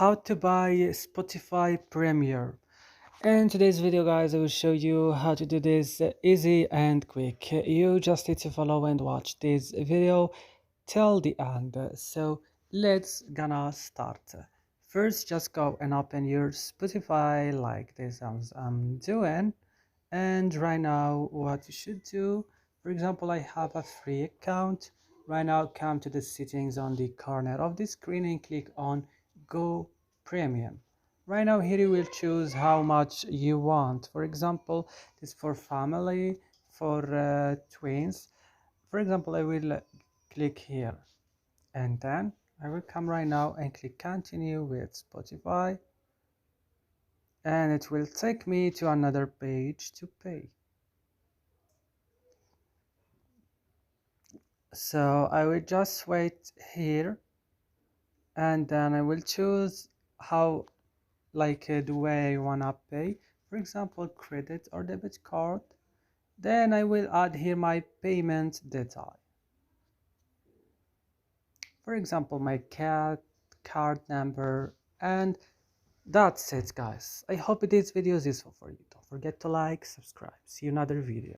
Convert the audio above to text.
how to buy Spotify Premium. In today's video, guys, I will show you how to do this easy and quick. You just need to follow and watch this video till the end. So let's gonna start. First, just go and open your Spotify like this as I'm doing. And right now, what you should do, for example, I have a free account. Right now, come to the settings on the corner of the screen and click on Go Premium. Right now, here you will choose how much you want. For example, this for family, for twins. For example, I will click here and then I will come right now and click continue with Spotify, and it will take me to another page to pay. So I will just wait here and then I will choose how the way I wanna pay, for example credit or debit card. Then I will add here my payment data, for example my card number, and that's it, guys. I hope this video is useful for you. Don't forget to like, subscribe. See you in another video.